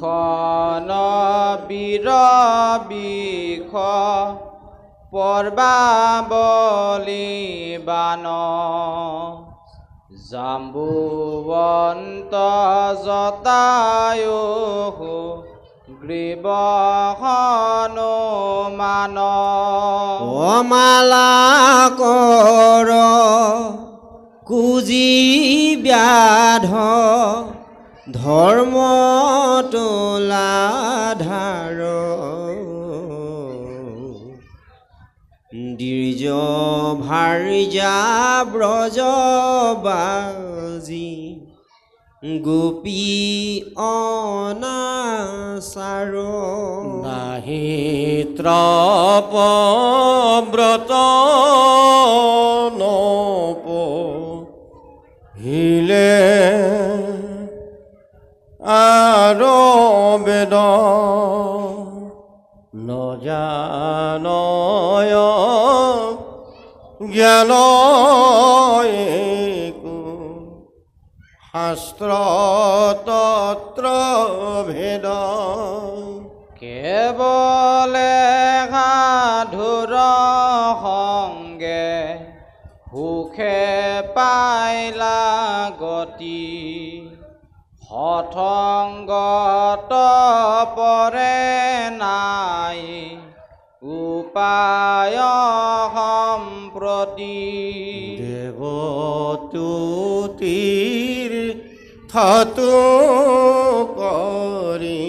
বিষণ বীৰ বিষ পৰ্বাবলী বান জাম্বুৱন্ত জটায়ু গ্ৰীব হনুমান অমালা কৰ কুজি ব্যাধ ধৰ্ম তোলাধাৰ দীৰ্য ভাৰ্যা ব্ৰজবাজী গোপী অনাচাৰ নাহি ত্ৰপ ব্ৰত নপ হিলে আৰু বেদ নজানয় জ্ঞান শাস্ত্ৰ তত্ৰ ভেদ কেৱলে সাধুৰ সংগে সুখে পাইলা গতি সৎসংগত পৰে নাই উপায় সম্প্ৰতি দেৱতুতিৰ থতু কৰি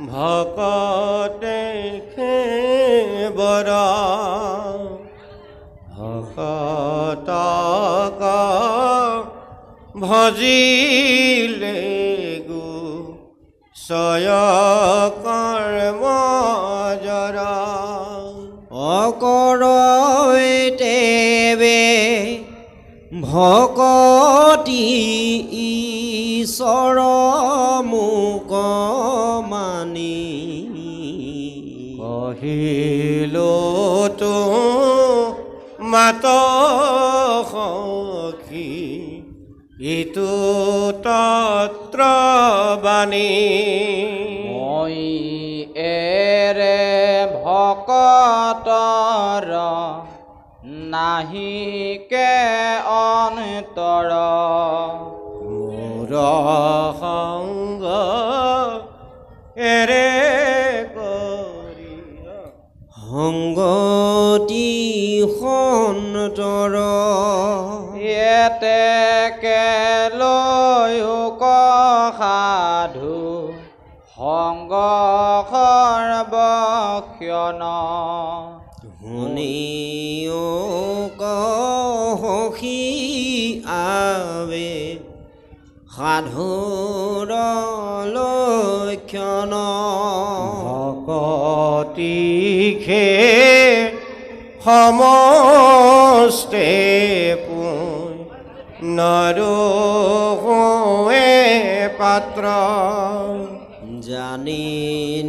ভকতে খেবৰ ভকতক ভজিলে গো ছয় কৰ্ম জৰা অকৰ তেবে ভকতি ঈশ্বৰ মোক মানি কহিলো তো মাত সখী ইটো তত্ৰ বাণী মই এৰে ভকতৰ নাহিকে অন্তৰ মোৰ সংগ এৰে কৰি সংগতি সন্তৰ এতেকে লৈও সাধু সংগ সৰ্বক্ষণ শুনিও কহী আবে সাধুৰ লক্ষণ ভকতিখে সমস্তে পুই নৰোৱে পাত্ৰ জানি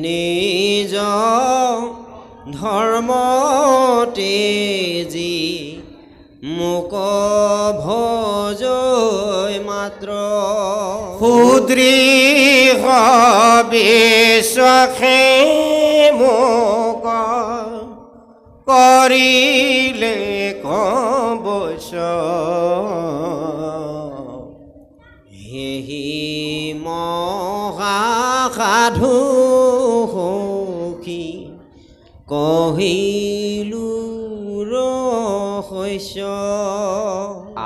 নিজ ধৰ্ম তেজি মোক ভজয় মাত্ৰ সুদৃঢ় বিশ্বাসে মোক কৰিলে কবচ হেহি মহাসাধু সখী কহিলো ৰহস্য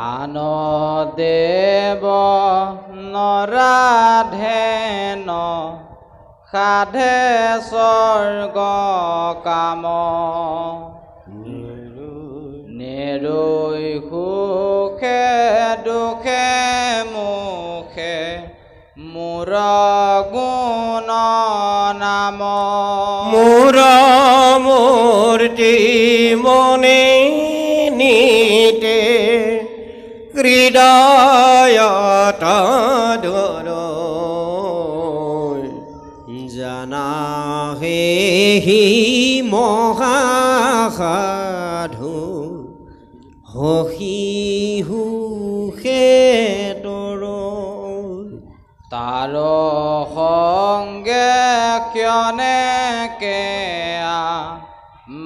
আন দেৱ নৰাধেন সাধে স্বৰ্গ কাম নেৰৈ সুখে দুখে মুখে মোৰ গুণ নাম মোৰ মূৰ্তি মনে নিতে হৃদয়ত ধৰ জানা হেহি মহাসাধু সখী সুখে তৰ তাৰ সংগে ক্ষণেকে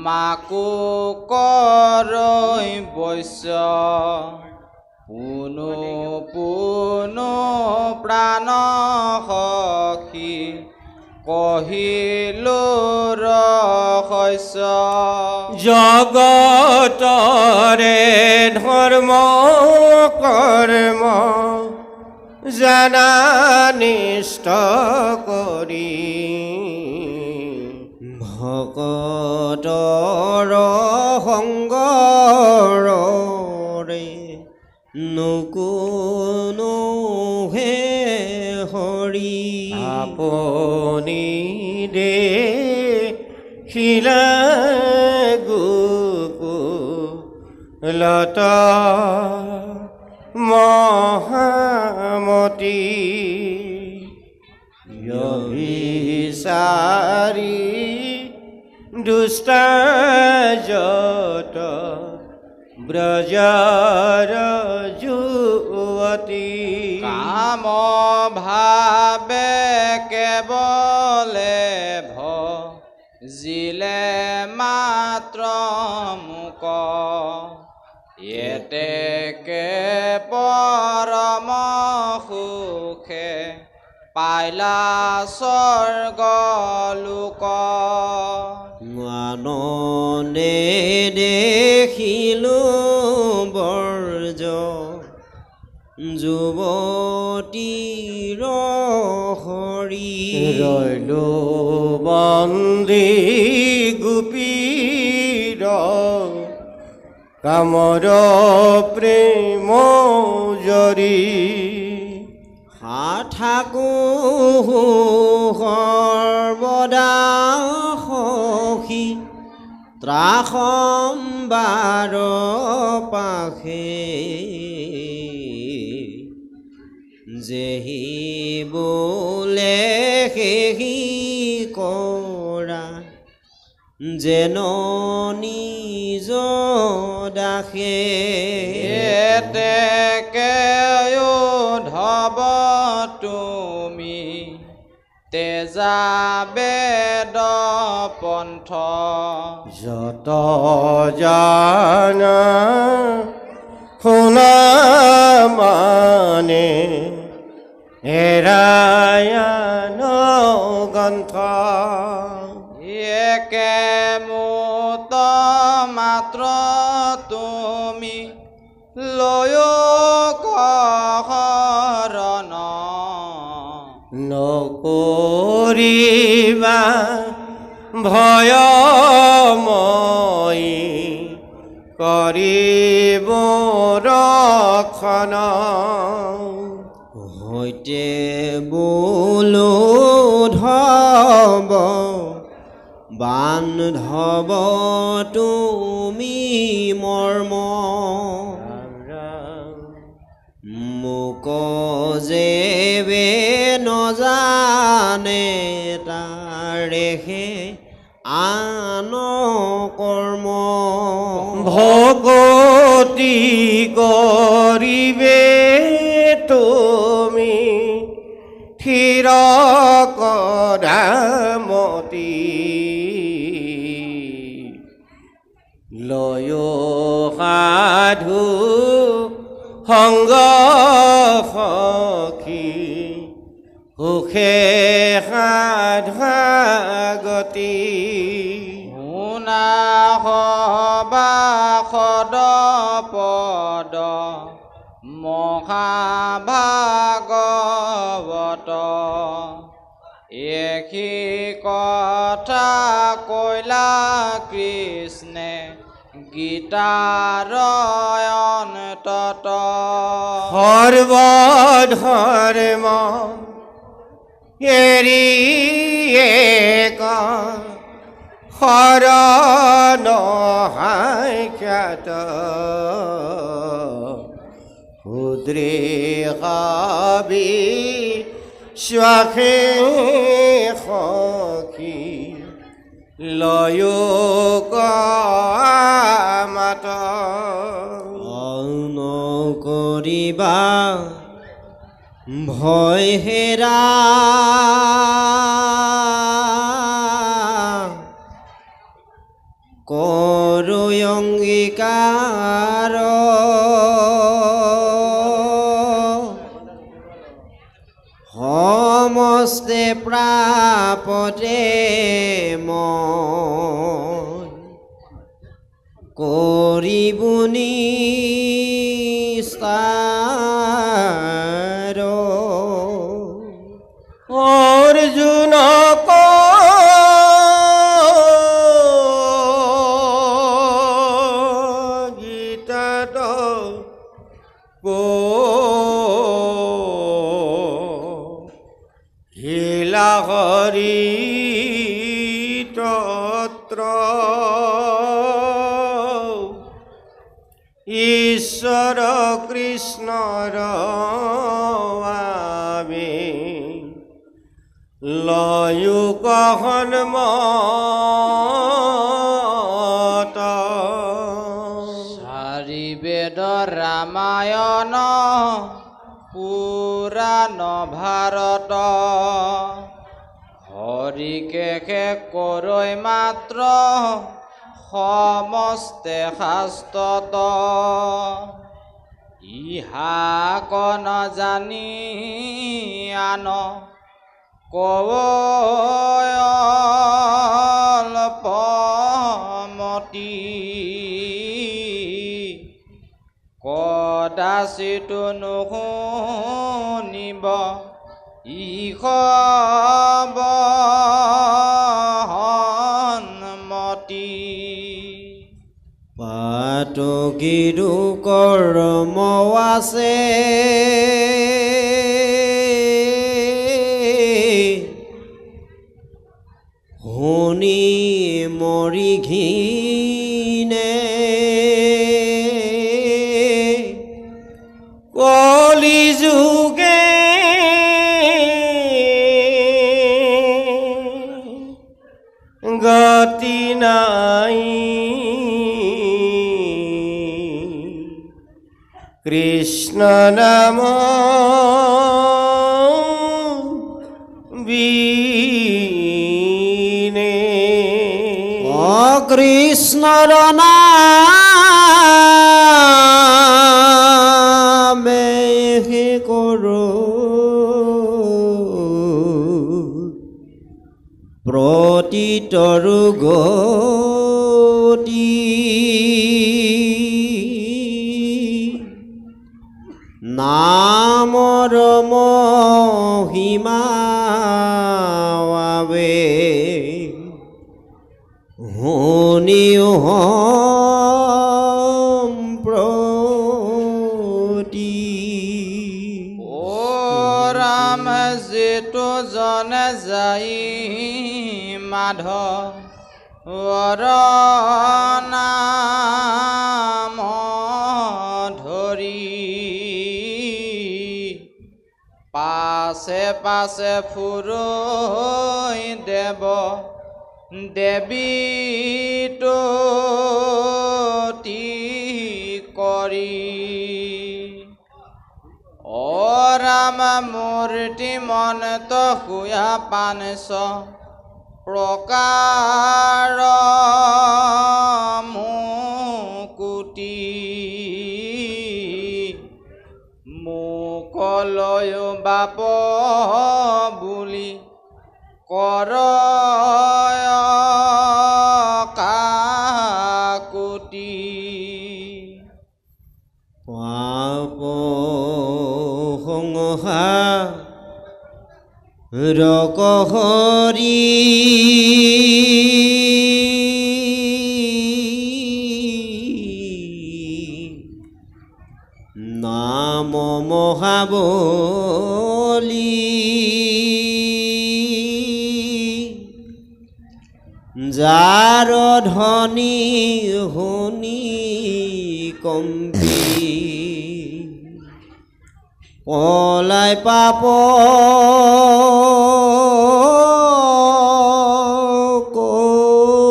মাকো কৰৈ বৈশ্য পুনু পুনু প্ৰাণ সখী কহিলো ৰহস্য জগতৰে ধৰ্ম কৰ্ম জানা নিষ্ঠ কৰি ভকতৰ সংগৰে নুকুনো হে হৰি আপুনি দেখিলা গোকুলত মহামতী বিচাৰি দুষ্টাজত ব্ৰজৰ যুৱতী কাম ভাবে কেৱলে জিলে মাত্ৰ মুক এতেকে পৰম সুখে পাইলা স্বৰ্গ লোক আনন্দে দেখিলো বৰ্জ যুৱতীৰ হৰি ৰৈলো বন্দী গোপীৰ কামৰ প্ৰেম জৰি থাকো সৰ্বদা সখী ত্ৰাসম্বাৰ পাশে যেহি বোলে সেহি কৰা যেন নিজ দাসে এতেকে ধব তুমি তেজা বেদ পন্থ যত জানা শুনা মানে হেৰায়ান গ্ৰন্থ একে মুত মাত্ৰ তুমি লয় শৰণ নকৰিবা ভয়ময়ী কৰিব ৰক্ষণ সৈতে বোলো ধব বান্ধৱ তুমি মৰ্ম মোক যেবে নজানে তাৰেহে আন কৰ্ম ভগতি কৰিবে তুমি থিৰ কৰামতি লয় সাধু সংগ সখী সুখে সাধাগতি শুনা সবা সদ পদ মহাভাগৱত এষি কথা কৈলা কৃষ্ণে গীতাৰ অন্তত সৰ্বধৰ্ম এৰি এক শৰণ খ্যাত ক্ষুদ্ৰে কবি স্বাখে সখী লয় মাত কৰিবা ভয় হেৰা কৰো অংগীকাৰ সমস্তে প্ৰাপতে মই কৰিবুনি স্থাৰ অৰ্জুন গীতাত হিলা হৰি তত্ৰ ঈশ্বৰ কৃষ্ণৰ আমি লয়ো সন্মত চাৰি বেদ ৰামায়ণ পুৰাণ ভাৰত হৰিকে শেষ কৰৈ মাত্ৰ সমস্তে শাস্ত্ৰত ইহা কন জানি আন কল্পমতি কদাচিত নুশুনিব সন্মতি পাতকিৰো কৰ্ম আছে শুনি মৰি ঘিনে কলি যুগে গতি নাই কৃষ্ণ নাম বিনে কৃষ্ণৰ নামে কৰো প্ৰতিতৰু গতি নামৰ মহিমা শুনিও সম্প্ৰতি ও ৰাম যিটো জনে যাই মাধৱৰ নাম ধৰি পাছে পাছে ফুৰৈ দেৱ দেৱী তুতি কৰি অ ৰাম মূৰ্তি মনত শুয়া পানছ প্ৰকাৰ মুকুতি মুকলয় বাপ বুলি কৰ কাকুতি পাপ সংসাৰ কহৰি নাম মহাবলী যাৰ ধ্বনি শুনি কম্পি পলাই পাপ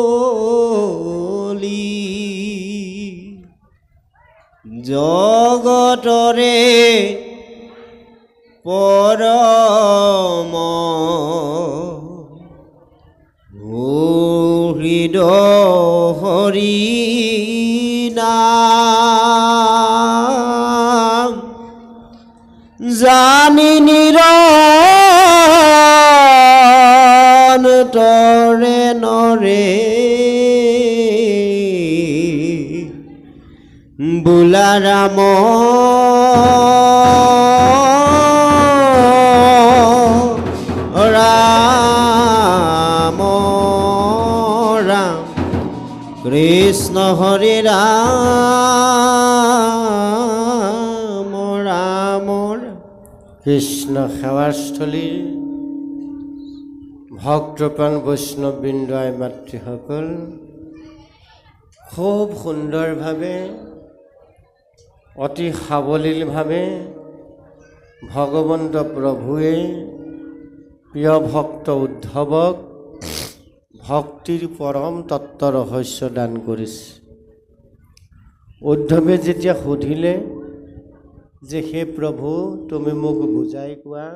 কলি জগতৰে হৃদ হৰি নাম জানি নিৰন্তৰে নৰে বোলা ৰাম ৰাম ৰাম কৃষ্ণ হৰি ৰাম ৰাম কৃষ্ণ সেৱাস্থলীৰ ভক্তপ্ৰাণ বৈষ্ণৱবৃন্দ আই মাতৃসকল, খুব সুন্দৰভাৱে অতি সাৱলীলভাৱে ভগৱন্ত প্ৰভুৱে প্ৰিয় ভক্ত উদ্ধৱক ভক্তিৰ পৰম তত্ত্ব ৰহস্য দান কৰিছে। উদ্ধৱে যেতিয়া সুধিলে যে হে প্ৰভু তুমি মোক বুজাই কোৱা,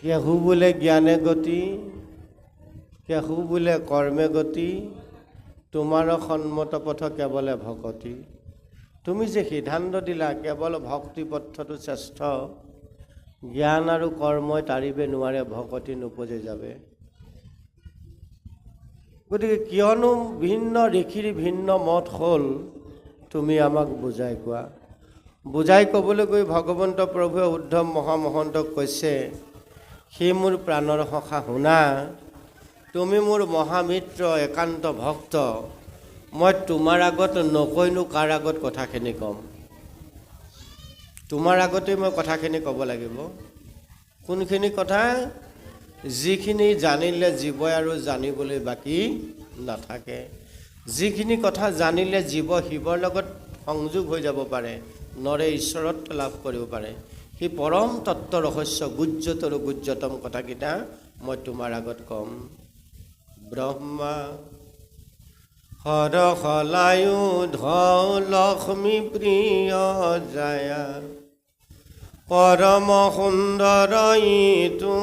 কেহু বোলে জ্ঞানে গতি, কেহু বোলে কৰ্মে গতি, তোমাৰ সন্মত পথ কেৱলে ভকতি। তুমি যে সিদ্ধান্ত দিলা কেৱল ভক্তি পথটো শ্ৰেষ্ঠ, জ্ঞান আৰু কৰ্মই তাৰিবে নোৱাৰে, ভকতি নোপজে যাবে। গতিকে কিয়নো ভিন্ন ঋষিৰ ভিন্ন মত হ'ল, তুমি আমাক বুজাই কোৱা। বুজাই ক'বলৈ গৈ ভগৱন্ত প্ৰভুৱে উদ্ধৱ মহামহন্তক কৈছে, সেই মোৰ প্ৰাণৰ সখা শুনা, তুমি মোৰ মহামিত্ৰ একান্ত ভক্ত, মই তোমাৰ আগত নকৈনো কাৰ আগত কথাখিনি ক'ম? তোমাৰ আগতেই মই কথাখিনি ক'ব লাগিব। কোনখিনি কথা? যিখিনি জানিলে জীৱই আৰু জানিবলৈ বাকী নাথাকে, যিখিনি কথা জানিলে জীৱ শিৱৰ লগত সংযোগ হৈ যাব পাৰে, নৰে ঈশ্বৰত্ব লাভ কৰিব পাৰে, সেই পৰম তত্ত্ব ৰহস্য গুজ্জতৰ গুজ্জতম কথাকেইটা মই তোমাৰ আগত ক'ম। ব্ৰহ্মা হৰসলায়ুধ লক্ষ্মী প্ৰিয় জায়া, পৰম সুন্দৰ ইটো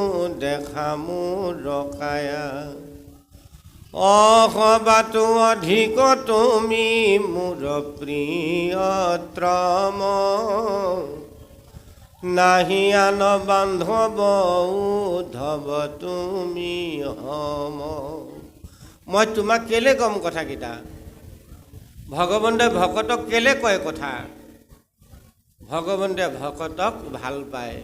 দেখা মোৰ ৰকায়া, অসবাতো অধিক তুমি মোৰ প্ৰিয়তম, নাহি আন বান্ধৱ উদ্ধৱ তুমি হম। মই তোমাক কেলে ক'ম কথাকেইটা? ভগৱন্তই ভকতক কেলে কয় কথা? ভগৱন্তই ভকতক ভাল পায়।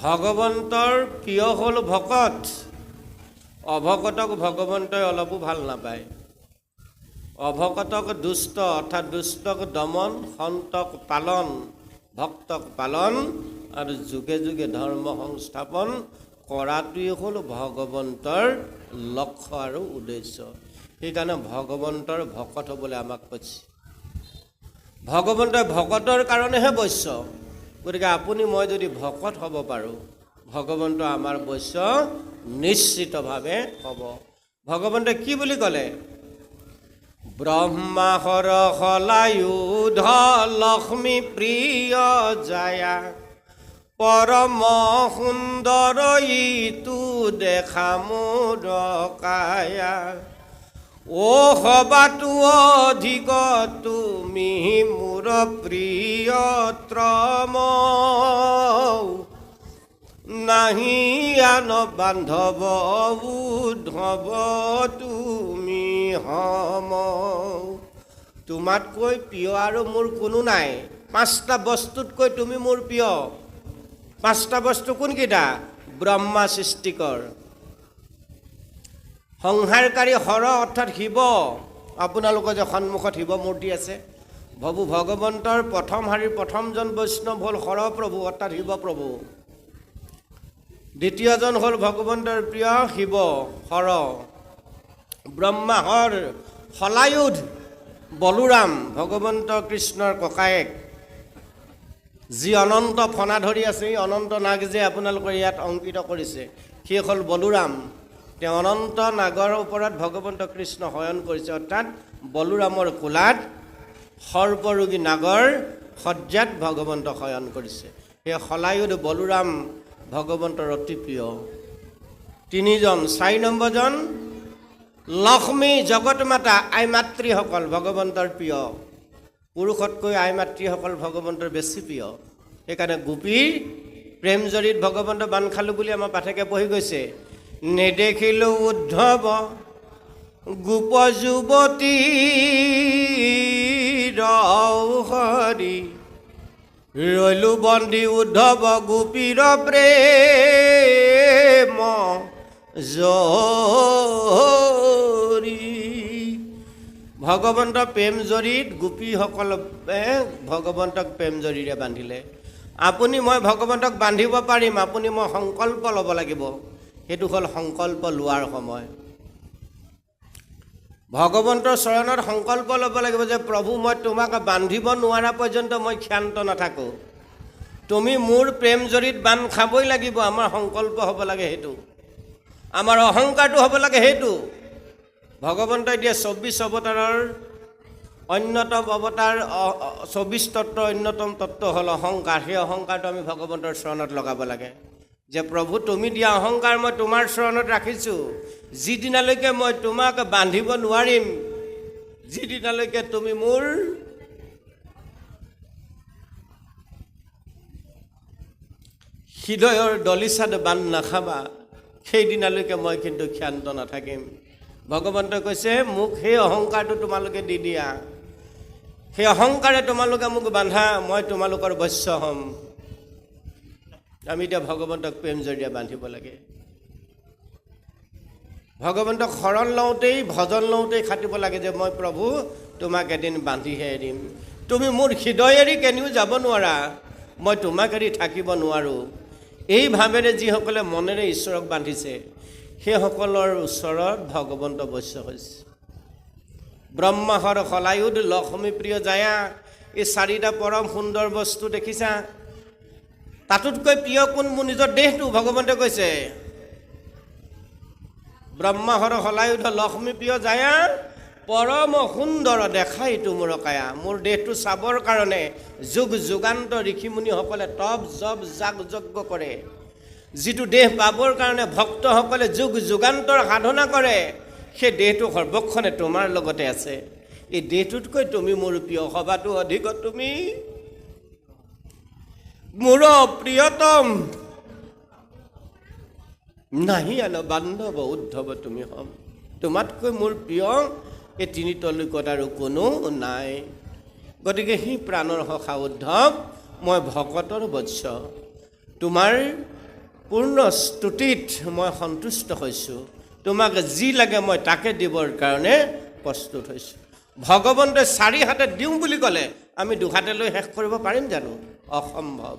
ভগৱন্তৰ প্ৰিয় হ'ল ভকত, অভকতক ভগৱন্তই অলপো ভাল নাপায়। অভকতক দুষ্ট অৰ্থাৎ দুষ্টক দমন, সন্তক পালন, ভক্তক পালন আৰু যুগে যুগে ধৰ্ম সংস্থাপন কৰাটোৱেই হ'ল ভগৱন্তৰ লক্ষ্য আৰু উদ্দেশ্য। সেইকাৰণে ভগৱন্তৰ ভকত হ'বলৈ আমাক কৈছে। ভগৱন্তই ভকতৰ কাৰণেহে বৈশ্য। গতিকে আপুনি মই যদি ভকত হ'ব পাৰোঁ, ভগৱন্ত আমাৰ বৈশ্য নিশ্চিতভাৱে হ'ব। ভগৱন্তই কি বুলি ক'লে? ব্ৰহ্মা হৰসলায়ুধ লক্ষ্মী প্ৰিয় জায়া, পৰম সুন্দৰ ইটো দেখা মোৰ কায়া, ও সবাতো অধিক তুমি মোৰ প্ৰিয়তম, নাহি আন বান্ধৱ উদ্ধৱ তুমি হম। তোমাতকৈ প্ৰিয় আৰু মোৰ কোনো নাই। 5টা বস্তুতকৈ তুমি মোৰ প্ৰিয়। 5টা বস্তু কোনকেইটা? ব্ৰহ্মা সৃষ্টিকৰ, সংহাৰকাৰী হৰ অৰ্থাৎ শিৱ। আপোনালোকৰ যে সন্মুখত শিৱ মূৰ্তি আছে, ভগৱন্তৰ প্ৰথম শাৰীৰ প্ৰথমজন বৈষ্ণৱ হ'ল হৰ প্ৰভু অৰ্থাৎ শিৱ প্ৰভু। দ্বিতীয়জন হ'ল ভগৱন্তৰ প্ৰিয় শিৱ হৰ। ব্ৰহ্মা হৰ সলায়ুধ বলোৰাম, ভগৱন্ত কৃষ্ণৰ ককায়েক, যি অনন্ত ফণা ধৰি আছে, এই অনন্ত নাগ যে আপোনালোকৰ ইয়াত অংকিত কৰিছে, সেই হ'ল বলোৰাম। তেওঁ অনন্ত নাগৰ ওপৰত ভগৱন্ত কৃষ্ণ শয়ন কৰিছে, অৰ্থাৎ বলোৰামৰ কোলাত সৰ্পৰোগী নাগৰ শয্যাত ভগৱন্ত শয়ন কৰিছে। সেই সলায়ুধ বলোৰাম ভগৱন্তৰ অতি প্ৰিয়। তিনিজন 4 নম্বৰজন লক্ষ্মী জগত মাতা আই মাতৃসকল ভগৱন্তৰ প্ৰিয় পুৰুষতকৈ আই মাতৃসকল ভগৱন্তৰ বেছি প্ৰিয় সেইকাৰণে গোপীৰ প্ৰেম জড়িত ভগৱন্ত বান খালো বুলি আমাৰ পাঠকে পঢ়ি গৈছে নেদেখিলো উদ্ধৱ গোপ যুৱতী ৰৌহৰি ৰৈলো বন্দী উদ্ধৱ গোপীৰ প্ৰেম জৰি ভগৱন্ত প্ৰেম জড়িত গোপীসকলে ভগৱন্তক প্ৰেম জড়িৰে বান্ধিলে আপুনি মই ভগৱন্তক বান্ধিব পাৰিম আপুনি মই সংকল্প ল'ব লাগিব সেইটো হ'ল সংকল্প লোৱাৰ সময় ভগৱন্তৰ চৰণত সংকল্প ল'ব লাগিব যে প্ৰভু মই তোমাক বান্ধিব নোৱাৰা পৰ্যন্ত মই ক্ষান্ত নাথাকোঁ তুমি মোৰ প্ৰেম জড়িত বান্ধ খাবই লাগিব আমাৰ সংকল্প হ'ব লাগে সেইটো আমাৰ অহংকাৰটো হ'ব লাগে সেইটো ভগৱন্তই দিয়ে 24 অৱতাৰৰ অন্যতম অৱতাৰ 24 তত্ত্বৰ অন্যতম তত্ত্ব হ'ল অহংকাৰ সেই অহংকাৰটো আমি ভগৱন্তৰ চৰণত লগাব লাগে যে প্ৰভু তুমি দিয়া অহংকাৰ মই তোমাৰ চৰণত ৰাখিছোঁ যিদিনালৈকে মই তোমাক বান্ধিব নোৱাৰিম যিদিনালৈকে তুমি মোৰ হৃদয়ৰ দলিচাত বান্ধ নাখাবা সেইদিনালৈকে মই কিন্তু ক্ষান্ত নাথাকিম ভগৱন্তই কৈছে মোক সেই অহংকাৰটো তোমালোকে দি দিয়া সেই অহংকাৰে তোমালোকে মোক বান্ধা মই তোমালোকৰ বশ্য হ'ম আমি এতিয়া ভগৱন্তক প্ৰেম জড়িয়ে বান্ধিব লাগে ভগৱন্তক শৰণ লওঁতেই ভজন লওঁতেই খাটিব লাগে যে মই প্ৰভু তোমাক এদিন বান্ধিহে এৰিম তুমি মোৰ হৃদয় এৰি কেনিও যাব নোৱাৰা মই তোমাক এৰি থাকিব নোৱাৰোঁ এই ভাৱেৰে যিসকলে মনেৰে ঈশ্বৰক বান্ধিছে সেইসকলৰ ওচৰত ভগৱন্ত বশ্য হৈছে ব্ৰহ্মাহৰ শলায়ুধ লক্ষ্মী প্ৰিয় জায়া এই 4টা পৰম সুন্দৰ বস্তু দেখিছা তাতোতকৈ প্ৰিয় কোন মোৰ নিজৰ দেহটো ভগৱন্তে কৈছে ব্ৰহ্মাহৰ শলায়ুধ লক্ষ্মী প্ৰিয় জায়া পৰম সুন্দৰ দেখাইতো মোৰ কায়া মোৰ দেহটো চাবৰ কাৰণে যুগ যুগান্ত ঋষিমুনিসকলে তপ জপ যাগ যজ্ঞ কৰে যিটো দেহ পাবৰ কাৰণে ভক্তসকলে যুগ যুগান্তৰ সাধনা কৰে সেই দেহটো সৰ্বক্ষণে তোমাৰ লগতে আছে এই দেহটোতকৈ তুমি মোৰ প্ৰিয় সবাতো অধিক তুমি মোৰ প্ৰিয়তম নাহি আন বান্ধৱ উদ্ধৱ তুমি হম তোমাতকৈ মোৰ প্ৰিয় এই তিনিতলৈকত আৰু কোনো নাই গতিকে সি প্ৰাণৰ সখা উদ্ধৱ মই ভকতৰ বৎস তোমাৰ পূৰ্ণ স্তুতিত মই সন্তুষ্ট হৈছোঁ তোমাক যি লাগে মই তাকে দিবৰ কাৰণে প্ৰস্তুত হৈছোঁ ভগৱন্তে 4 হাতে দিওঁ বুলি ক'লে আমি 2 হাতে লৈ শেষ কৰিব পাৰিম জানো অসম্ভৱ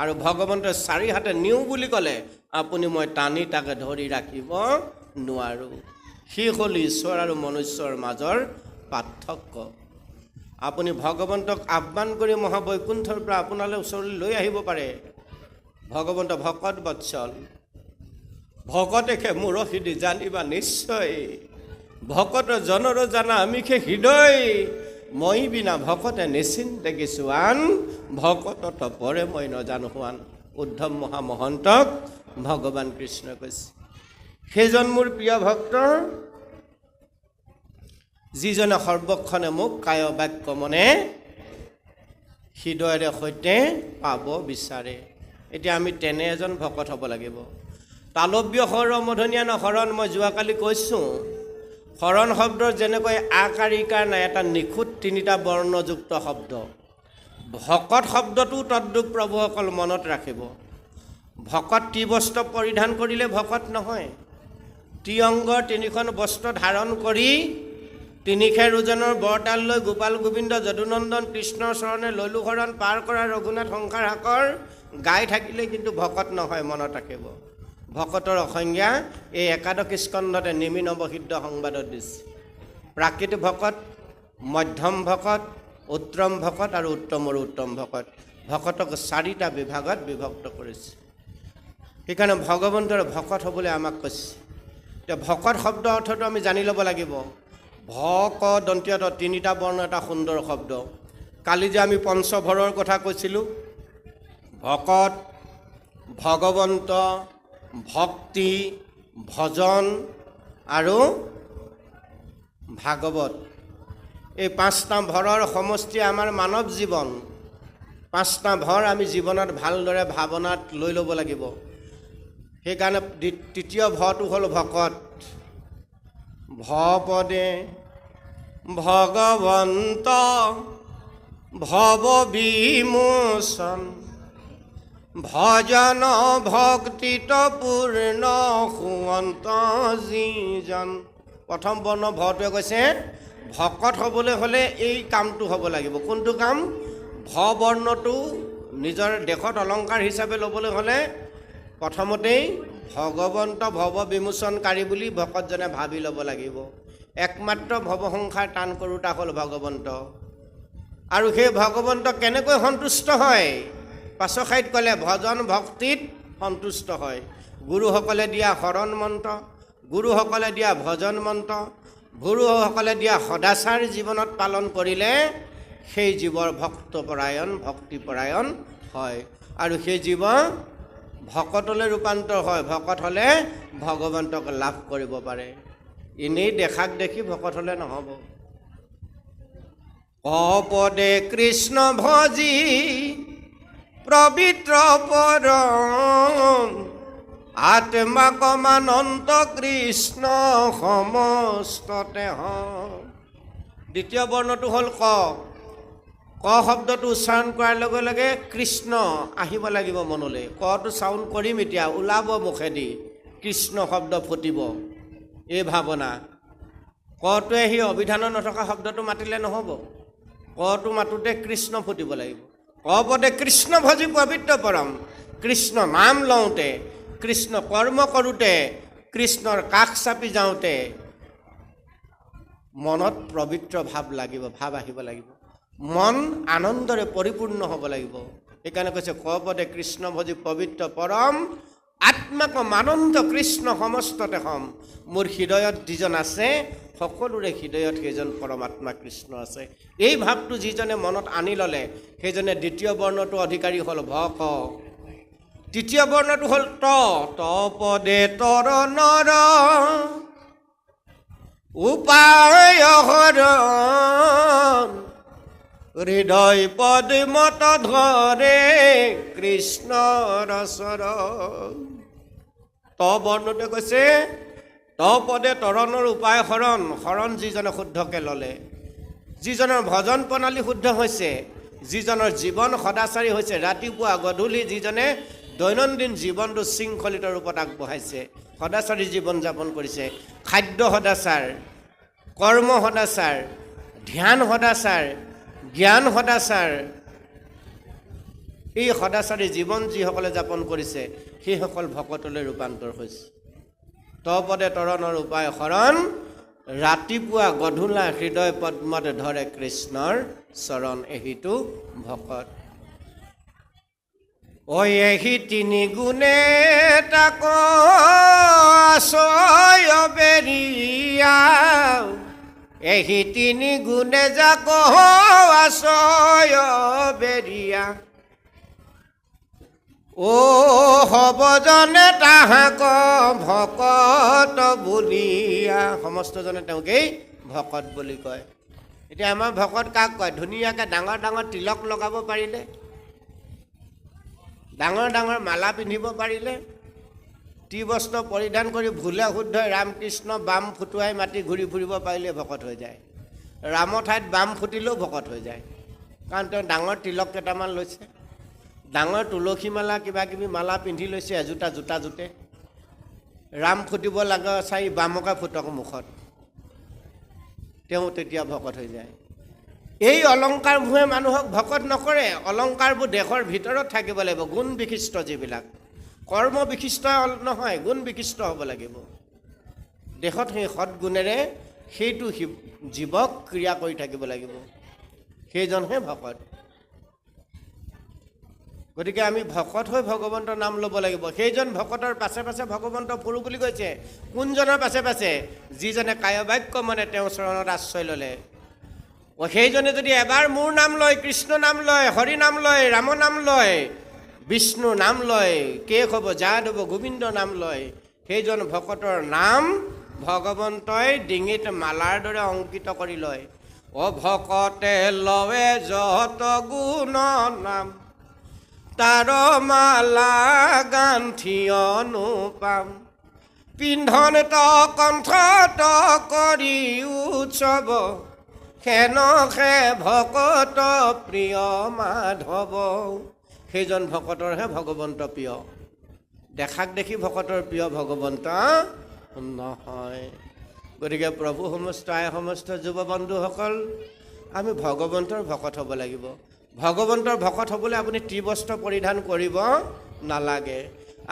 আৰু ভগৱন্তে 4 হাতে নিওঁ বুলি ক'লে আপুনি মই টানি তাকে ধৰি ৰাখিব নোৱাৰোঁ সি হ'ল ঈশ্বৰ আৰু মনুষ্যৰ মাজৰ পাৰ্থক্য আপুনি ভগৱন্তক আহ্বান কৰি মহাবৈকুণ্ঠৰ পৰা আপোনালৈ ওচৰলৈ লৈ আহিব পাৰে ভগৱন্ত ভকত বৎসল ভকতেকে মুৰশিদি জানিবা নিশ্চয় ভকত জনৰ জানা আমিকে হৃদয় মই বিনা ভকতে নিশ্চিন্তে কিছু আন ভকত তপৰে মই নজানো হোৱান উদ্ধৱ মহামহন্তক ভগৱান কৃষ্ণ কৈছে সেইজন মোৰ প্ৰিয় ভক্ত যিজনে সৰ্বক্ষণে মোক কায় বাক্য মনে হৃদয়ৰে সৈতে পাব বিচাৰে এতিয়া আমি তেনে এজন ভকত হ'ব লাগিব তালব্য শৰ মধনীয়া শৰণ মই যোৱাকালি কৈছোঁ শৰণ শব্দৰ যেনেকৈ আকাৰিকাৰ নাই এটা নিখুঁত 3টা বৰ্ণযুক্ত শব্দ ভকত শব্দটো তদ্ৰূপ প্ৰভুসকল মনত ৰাখিব ভকত ত্ৰিবস্ত্ৰ পৰিধান কৰিলে ভকত নহয় ত্ৰিঅংগৰ 3খন বস্ত্ৰ ধাৰণ কৰি 3 খেৰ ওজনৰ বৰতাল লৈ গোপাল গোবিন্দ যদুনন্দন কৃষ্ণৰ চৰণে ললো শৰণ পাৰ কৰা ৰঘুনাথ সংসাৰ হাকৰ গাই থাকিলে কিন্তু ভকত নহয় মনত ৰাখিব ভকতৰ অসংজ্ঞা এই একাদশী স্কন্ধতে নিমি নৱসিদ্ধ সংবাদত দিছে প্ৰাকৃত ভকত মধ্যম ভকত উত্তম ভকত আৰু উত্তমৰ উত্তম ভকত ভকতক 4টা বিভাগত বিভক্ত কৰিছে সেইকাৰণে ভগৱন্তৰ ভকত হ'বলৈ আমাক কৈছে এতিয়া ভকত শব্দ অৰ্থটো আমি জানি ল'ব লাগিব ভক দন্তীয়ত 3টা বৰ্ণ এটা সুন্দৰ শব্দ কালি যে আমি পঞ্চভৰৰ কথা কৈছিলোঁ ভকত ভগৱন্ত ভক্তি ভজন আৰু ভাগৱত। এই 5টা ভৰৰ সমষ্টি আমাৰ মানৱ জীৱন। 5টা ভৰ আমি জীৱনত ভালদৰে ভাৱনাত লৈ ল'ব লাগিব। সেইকাৰণে তৃতীয় ভটো হ'ল ভকত। ভপদে ভগৱন্ত ভৱ বিমোচন ভজন ভক্তিত পূৰ্ণ সুৱন্ত যিজন। প্ৰথম বৰ্ণ ভটোৱে কৈছে ভকত হ'বলৈ হ'লে এই কামটো হ'ব লাগিব। কোনটো কাম? ভ বৰ্ণটো নিজৰ দেশত অলংকাৰ হিচাপে ল'বলৈ হ'লে প্ৰথমতেই ভগৱন্ত ভৱ বিমোচনকাৰী বুলি ভকতজনে ভাবি ল'ব লাগিব। একমাত্ৰ ভৱসংসাৰ টান কৰোঁতা হ'ল ভগৱন্ত। আৰু সেই ভগৱন্ত কেনেকৈ সন্তুষ্ট হয়? পাছৰশাৰীত ক'লে ভজন ভক্তিত সন্তুষ্ট হয়। গুৰুসকলে দিয়া শৰণ মন্ত্ৰ, গুৰুসকলে দিয়া ভজন মন্ত্ৰ, গুৰুসকলে দিয়া সদাচাৰ জীৱনত পালন কৰিলে সেই জীৱৰ ভক্তপৰায়ণ ভক্তিপৰায়ণ হয় আৰু সেই জীৱ ভকতলৈ ৰূপান্তৰ হয়। ভকত হ'লে ভগৱন্তক লাভ কৰিব পাৰে। এনেই দেখাক দেখি ভকত হ'লে নহ'ব। অপদে কৃষ্ণ ভজি পবিত্ৰ পৰম আত্মাকমানন্ত কৃষ্ণ সমস্ততে হম। দ্বিতীয় বৰ্ণটো হ'ল ক। ক শব্দটো উচ্চাৰণ কৰাৰ লগে লগে কৃষ্ণ আহিব লাগিব মনলৈ। কটো চাউণ্ড কৰিম এতিয়া, ওলাব মুখেদি, কৃষ্ণ শব্দ ফুটিব। এই ভাৱনা। কটোৱে সি অভিধানত নথকা শব্দটো মাতিলে নহ'ব। কটো মাতোঁতে কৃষ্ণ ফুটিব লাগিব। কপদে কৃষ্ণ ভজি পবিত্ৰ পৰম। কৃষ্ণ নাম লওঁতে, কৃষ্ণ কৰ্ম কৰোঁতে, কৃষ্ণৰ কাষ চাপি যাওঁতে মনত পবিত্ৰ ভাৱ লাগিব, ভাৱ আহিব লাগিব। মন আনন্দৰে পৰিপূৰ্ণ হ'ব লাগিব। সেইকাৰণে কৈছে কপদে কৃষ্ণ ভজি পবিত্ৰ পৰম আত্মাকম আনন্দ কৃষ্ণ সমস্ততে হম। মোৰ হৃদয়ত যিজন আছে সকলোৰে হৃদয়ত সেইজন পৰমাত্মা কৃষ্ণ আছে। এই ভাৱটো যিজনে মনত আনি ল'লে সেইজনে দ্বিতীয় বৰ্ণটো অধিকাৰী হ'ল ভক। তৃতীয় বৰ্ণটো হ'ল ত। তপদে তৰ নৰ উপায় হৰণ হৃদয় পদ্মত ধৰে কৃষ্ণৰ চৰণ। ত বৰ্ণতে কৈছে ত পদে তৰণৰ উপায় হৰণ। হৰণ যিজনে শুদ্ধকৈ ল'লে, যিজনৰ ভজন প্ৰণালী শুদ্ধ হৈছে, যিজনৰ জীৱন সদাচাৰী হৈছে, ৰাতিপুৱা গধূলি যিজনে দৈনন্দিন জীৱনটো শৃংখলিত ৰূপত আগবঢ়াইছে, সদাচাৰী জীৱন যাপন কৰিছে, খাদ্য সদাচাৰ, কৰ্ম সদাচাৰ, ধ্যান সদাচাৰ, জ্ঞান সদাচাৰ, এই সদাচাৰী জীৱন যিসকলে যাপন কৰিছে সেইসকল ভকতলৈ ৰূপান্তৰ হৈছে। তপদে তৰণৰ উপায় শৰণ ৰাতিপুৱা গধূলা হৃদয় পদ্মত ধৰে কৃষ্ণৰ চৰণ। এহিটো ভকত। ঐ এহি তিনি গুণে তাক আশ্ৰয় বেৰিয়া, এহি তিনি গুণে যাক আশ্ৰয় বেৰিয়া। ও সবজনে তাহাক ভকত বুলিয়া। সমস্তজনে তেওঁকেই ভকত বুলি কয়। এতিয়া আমাৰ ভকত কাক কয়? ধুনীয়াকৈ ডাঙৰ ডাঙৰ তিলক লগাব পাৰিলে, ডাঙৰ ডাঙৰ মালা পিন্ধিব পাৰিলে, ত্ৰিবস্ত্ৰ পৰিধান কৰি ভুলে শুদ্ধ ৰামকৃষ্ণ বাম ফুটুৱাই মাতি ঘূৰি ফুৰিব পাৰিলে ভকত হৈ যায়। ৰামৰ ঠাইত বাম ফুটিলেও ভকত হৈ যায়, কাৰণ তেওঁ ডাঙৰ তিলক কেইটামান লৈছে, ডাঙৰ তুলসী মালা কিবা কিবি মালা পিন্ধি লৈছে, এজোটা জোতা জোতে। ৰাম ফুটিব লাগে চাই বামকে ফুটক মুখত, তেওঁ তেতিয়া ভকত হৈ যায়। এই অলংকাৰবোৰে মানুহক ভকত নকৰে। অলংকাৰবোৰ দেশৰ ভিতৰত থাকিব লাগিব, গুণ বিশিষ্ট যিবিলাক। কৰ্ম বিশিষ্ট নহয়, গুণ বিশিষ্ট হ'ব লাগিব। দেশত সেই সৎগুণেৰে সেইটো জীৱক ক্ৰিয়া কৰি থাকিব লাগিব, সেইজনহে ভকত। গতিকে আমি ভকত হৈ ভগৱন্তৰ নাম ল'ব লাগিব। সেইজন ভকতৰ পাছে পাছে ভগৱন্ত ফুৰো বুলি কৈছে। কোনজনৰ পাছে পাছে? যিজনে কায় বাক্য মানে তেওঁৰ চৰণত আশ্ৰয় ল'লে। সেইজনে যদি এবাৰ মোৰ নাম লয়, কৃষ্ণ নাম লয়, হৰি নাম লয়, ৰাম নাম লয়, বিষ্ণু নাম লয়, কেশ হ'ব, জাত হ'ব, গোবিন্দ নাম লয়, সেইজন ভকতৰ নাম ভগৱন্তই ডিঙিত মালাৰ দৰে অংকিত কৰি লয়। অভকতে লৱে যত গুণ নাম, তাৰ মালা গান্থি অনুপাম। পিন্ধনত কণ্ঠত কৰি উৎসৱ, সেনসে ভকত প্ৰিয় মাধৱ। সেইজন ভকতৰহে ভগৱন্ত প্ৰিয়, দেখাক দেখি ভকতৰ প্ৰিয় ভগৱন্ত নহয়। গতিকে প্ৰভু সমস্ত আই সমস্ত যুৱ বন্ধুসকল, আমি ভগৱন্তৰ ভকত হ'ব লাগিব। ভগৱন্তৰ ভকত হ'বলৈ আপুনি ত্ৰিবস্ত্ৰ পৰিধান কৰিব নালাগে।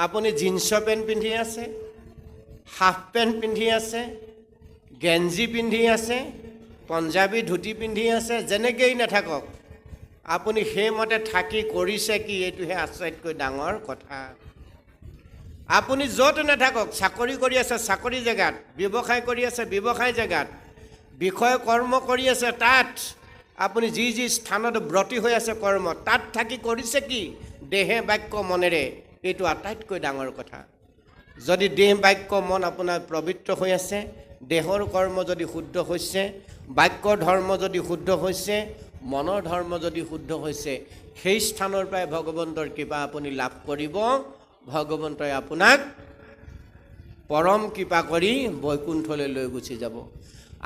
আপুনি জিন্স পেণ্ট পিন্ধি আছে, হাফ পেণ্ট পিন্ধি আছে, গেঞ্জি পিন্ধি আছে, পঞ্জাবী ধুতি পিন্ধি আছে, যেনেকেই নাথাকক আপুনি সেইমতে থাকি কৰিছে কি, এইটোহে আটাইতকৈ ডাঙৰ কথা। আপুনি য'ত নাথাকক, চাকৰি কৰি আছে চাকৰি জেগাত, ব্যৱসায় কৰি আছে ব্যৱসায় জেগাত, বিষয় কৰ্ম কৰি আছে তাত, আপুনি যি যি স্থানত ব্ৰতী হৈ আছে কৰ্ম, তাত থাকি কৰিছে কি, দেহে বাক্য মনেৰে। এইটো আটাইতকৈ ডাঙৰ কথা। যদি দেহ বাক্য মন আপোনাৰ পবিত্ৰ হৈ আছে, দেহৰ কৰ্ম যদি শুদ্ধ হৈছে, বাক্যৰ ধৰ্ম যদি শুদ্ধ হৈছে, মনৰ ধৰ্ম যদি শুদ্ধ হৈছে, সেই স্থানৰ পৰাই ভগৱন্তৰ কৃপা আপুনি লাভ কৰিব। ভগৱন্তই আপোনাক পৰম কৃপা কৰি বৈকুণ্ঠলৈ লৈ গুচি যাব।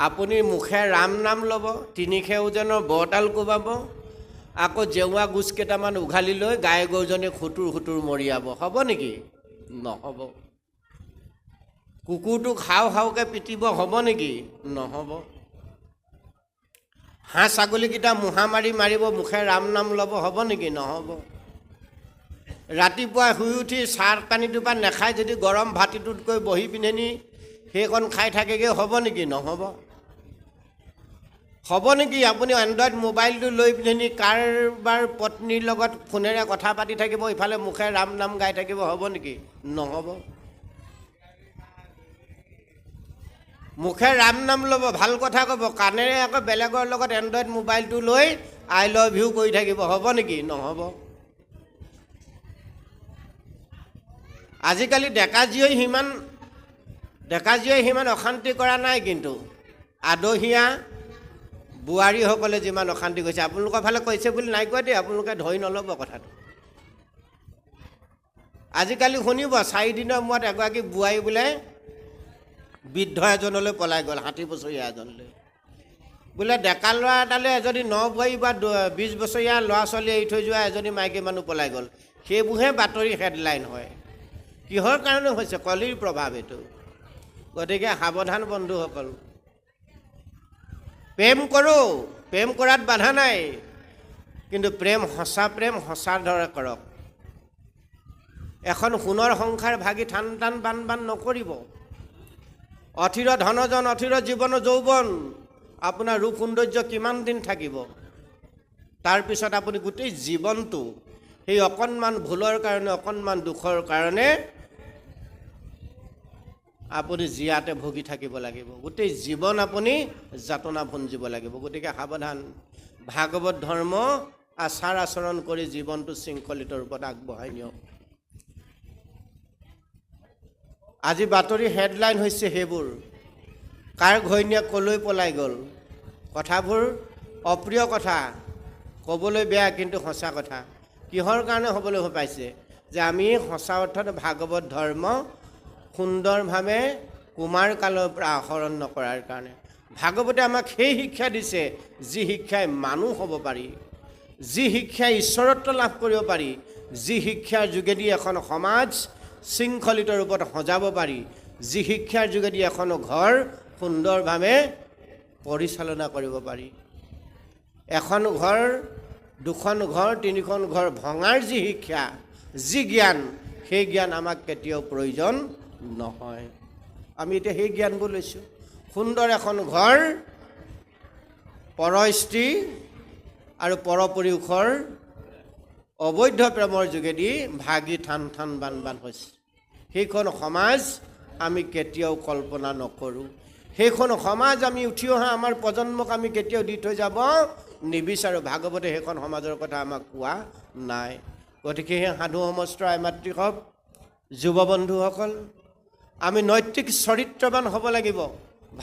আপুনি মুখে ৰাম নাম ল'ব, তিনিখে ওজনৰ বৰতাল কোবাব, আকৌ জেওৱা গোচ কেইটামান উঘালি লৈ গাই গৰুজনী খুটুৰ খুটুৰ মৰিয়াব। হ'ব নেকি? নহ'ব। কুকুৰটো খাও খাওকৈ পিটিব, হ'ব নেকি? নহ'ব। হাঁহ ছাগলীকেইটা মুহা মাৰি মাৰিব, মুখে ৰাম নাম ল'ব, হ'ব নেকি? নহ'ব। ৰাতিপুৱা শুই উঠি চাহ পানীটোপা নাখাই যদি গৰম ভাতিটোতকৈ বহি পিন্ধি সেইকণ খাই থাকেগৈ, হ'ব নেকি? নহ'ব। হ'ব নেকি আপুনি এণ্ড্ৰইড মোবাইলটো লৈ পিন্ধি কাৰোবাৰ পত্নীৰ লগত ফোনেৰে কথা পাতি থাকিব, ইফালে মুখে ৰাম নাম গাই থাকিব, হ'ব নেকি? নহ'ব। মুখে ৰাম নাম ল'ব, ভাল কথা ক'ব, কাণেৰে আকৌ বেলেগৰ লগত এণ্ড্ৰইড মোবাইলটো লৈ আই লাভ ইউ কৰি থাকিব, হ'ব নেকি? নহ'ব। আজিকালি ডেকা জীয়ই সিমান অশান্তি কৰা নাই, কিন্তু আদহীয়া বোৱাৰীসকলে যিমান অশান্তি কৰিছে। আপোনালোকৰ ফালে কৈছে বুলি নাই কোৱা দেই, আপোনালোকে ধৰি নল'ব কথাটো। আজিকালি শুনিব 4 দিনৰ মূৰত এগৰাকী বোৱাৰী বোলে বৃদ্ধ এজনলৈ পলাই গ'ল, 60 বছৰীয়া এজনলৈ। বোলে ডেকা ল'ৰা এটালৈ এজনী 9 বোৱাৰী বা 20 বছৰীয়া ল'ৰা ছোৱালী এৰি থৈ যোৱা এজনী মাইকী মানুহ পলাই গ'ল। সেইবোৰহে বাতৰি হেডলাইন হয়। কিহৰ কাৰণে হৈছে? কলিৰ প্ৰভাৱ এইটো। গতিকে সাৱধান বন্ধুসকল, প্ৰেম কৰোঁ, প্ৰেম কৰাত বাধা নাই, কিন্তু প্ৰেম সঁচাৰ দৰে কৰক। এখন সোণৰ সংসাৰ ভাগি ঠান টান বান বান নকৰিব। অথিৰ ধনজন অথিৰ জীৱন যৌৱন, আপোনাৰ ৰূপ সৌন্দৰ্য কিমান দিন থাকিব? তাৰপিছত আপুনি গোটেই জীৱনটো সেই অকণমান ভুলৰ কাৰণে, অকণমান দুখৰ কাৰণে আপুনি জীয়াতে ভুগি থাকিব লাগিব। গোটেই জীৱন আপুনি যাতনা ভুঞ্জিব লাগিব। গতিকে সাৱধান, ভাগৱত ধৰ্ম আচাৰ আচৰণ কৰি জীৱনটো শৃংখলিত ৰূপত আগবঢ়াই নিয়ক। আজি বাতৰি হেডলাইন হৈছে সেইবোৰ। কাৰ ঘৈণীয়েক ক'লৈ পলাই গ'ল। কথাবোৰ অপ্ৰিয় কথা, ক'বলৈ বেয়া, কিন্তু সঁচা কথা। কিহৰ কাৰণে হ'বলৈ পাইছে? যে আমি সঁচা অৰ্থত ভাগৱত ধৰ্ম সুন্দৰভাৱে কুমাৰ কালৰ পৰা আহৰণ নকৰাৰ কাৰণে। ভাগৱতে আমাক সেই শিক্ষা দিছে, যি শিক্ষাই মানুহ হ'ব পাৰি, যি শিক্ষাই ঈশ্বৰত্ব লাভ কৰিব পাৰি, যি শিক্ষাৰ যোগেদি এখন সমাজ শৃংখলিত ৰূপত সজাব পাৰি, যি শিক্ষাৰ যোগেদি এখন ঘৰ সুন্দৰভাৱে পৰিচালনা কৰিব পাৰি। এখন ঘৰ, দুখন ঘৰ, তিনিখন ঘৰ ভঙাৰ যি শিক্ষা, যি জ্ঞান, সেই জ্ঞান আমাক কেতিয়াও প্ৰয়োজন নহয়। আমি এতিয়া সেই জ্ঞানবোৰ লৈছোঁ। সুন্দৰ এখন ঘৰ পৰ স্ত্ৰী আৰু পৰপুৰুষৰ অবৈধ প্ৰেমৰ যোগেদি ভাগি ঠান ঠান বান বান হৈছে। সেইখন সমাজ আমি কেতিয়াও কল্পনা নকৰোঁ। সেইখন সমাজ আমি উঠি অহা আমাৰ প্ৰজন্মক আমি কেতিয়াও দি থৈ যাব নিবিচাৰোঁ। ভাগৱতে সেইখন সমাজৰ কথা আমাক কোৱা নাই। গতিকে সেই সাধু সমস্ত আই মাতৃসৱ, যুৱ বন্ধুসকল, আমি নৈতিক চৰিত্ৰবান হ'ব লাগিব।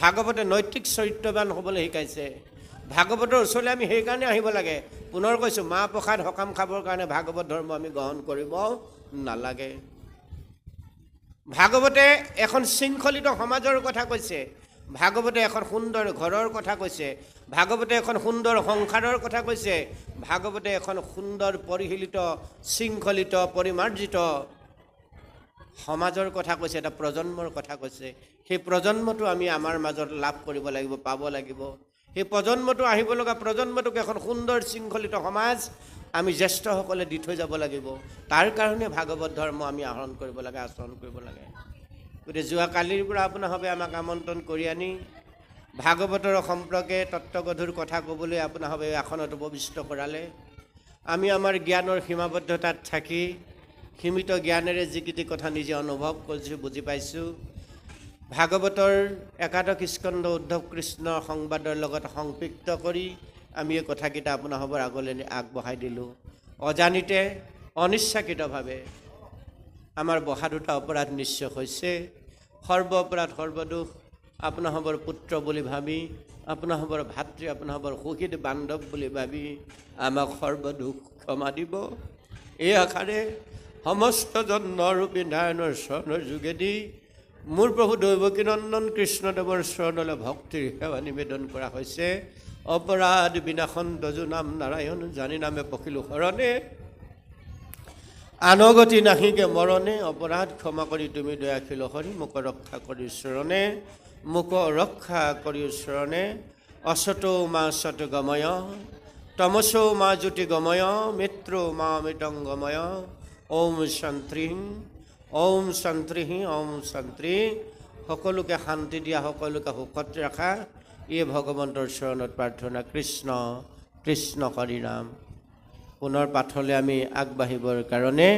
ভাগৱতে নৈতিক চৰিত্ৰবান হ'বলৈ শিকাইছে। ভাগৱতৰ ওচৰলৈ আমি সেইকাৰণে আহিব লাগে। পুনৰ কৈছোঁ, মাহ প্ৰসাদ সকাম খাবৰ কাৰণে ভাগৱত ধৰ্ম আমি গ্ৰহণ কৰিব নালাগে। ভাগৱতে এখন শৃংখলিত সমাজৰ কথা কৈছে। ভাগৱতে এখন সুন্দৰ ঘৰৰ কথা কৈছে। ভাগৱতে এখন সুন্দৰ সংসাৰৰ কথা কৈছে। ভাগৱতে এখন সুন্দৰ পৰিশীলিত শৃংখলিত পৰিমাৰ্জিত সমাজৰ কথা কৈছে, এটা প্ৰজন্মৰ কথা কৈছে। সেই প্ৰজন্মটো আমি আমাৰ মাজত লাভ কৰিব লাগিব, পাব লাগিব। সেই প্ৰজন্মটো আহিব লগা প্ৰজন্মটোক এখন সুন্দৰ শৃংখলিত সমাজ আমি জ্যেষ্ঠসকলে দি থৈ যাব লাগিব। তাৰ কাৰণে ভাগৱত ধৰ্ম আমি আহৰণ কৰিব লাগে, আচৰণ কৰিব লাগে। গতিকে যোৱাকালিৰ পৰা আপোনাসৱে আমাক আমন্ত্ৰণ কৰি আনি ভাগৱতৰ সম্পৰ্কে তত্ত্বগধুৰ কথা ক'বলৈ আপোনাসৱে আসনত উপবিষ্ট কৰালে। আমি আমাৰ জ্ঞানৰ সীমাবদ্ধতাত থাকি সীমিত জ্ঞানেৰে যিকেইটি কথা নিজে অনুভৱ কৰিছোঁ, বুজি পাইছোঁ, ভাগৱতৰ একাদশ স্কন্ধ উদ্ধৱ কৃষ্ণৰ সংবাদৰ লগত সংপৃক্ত কৰি আমি এই কথাকেইটা আপোনাসৱৰ আগলৈ আগবঢ়াই দিলোঁ। অজানিতে অনিচ্ছাকৃতভাৱে আমাৰ বহা দুটা অপৰাধ নিশ্চয় হৈছে। সৰ্ব অপৰাধ সৰ্বদোষ আপোনাসৱৰ পুত্ৰ বুলি ভাবি, আপোনাসৱৰ ভাতৃ, আপোনাসৱৰ সুহৃদ বান্ধৱ বুলি ভাবি আমাক সৰ্বদোষ ক্ষমা দিব। এই আশাৰে সমস্ত জন্মৰূপী নাৰায়ণৰ চৰণৰ যোগেদি মোৰ প্ৰভু দৈৱকীনন্দন কৃষ্ণদেৱৰ চৰণলৈ ভক্তিৰ সেৱা নিবেদন কৰা হৈছে। অপৰাধ বিনাশন দজু নাম নাৰায়ণ, জানি নামে পখিলো শৰণে, আনগতি নাহিকে মৰণে, অপৰাধ ক্ষমা কৰি তুমি দয়াশীল হৰি, মোক ৰক্ষা কৰি চৰণে, মোক ৰক্ষা কৰি চৰণে। অসতৌ মা সত গময়, তমসৌ মা জ্যোতি গময়, মিত্ৰো মা মৃতংগময়। ওম শান্তি, ওম শান্তি, ওম শান্তি। সকলোকে শান্তি দিয়া, সকলোকে সুখত ৰাখা, এই ভগৱন্তৰ চৰণত প্ৰাৰ্থনা। কৃষ্ণ কৃষ্ণ হৰি নাম। পুনৰ পাঠলৈ আমি আগবাঢ়িবৰ কাৰণে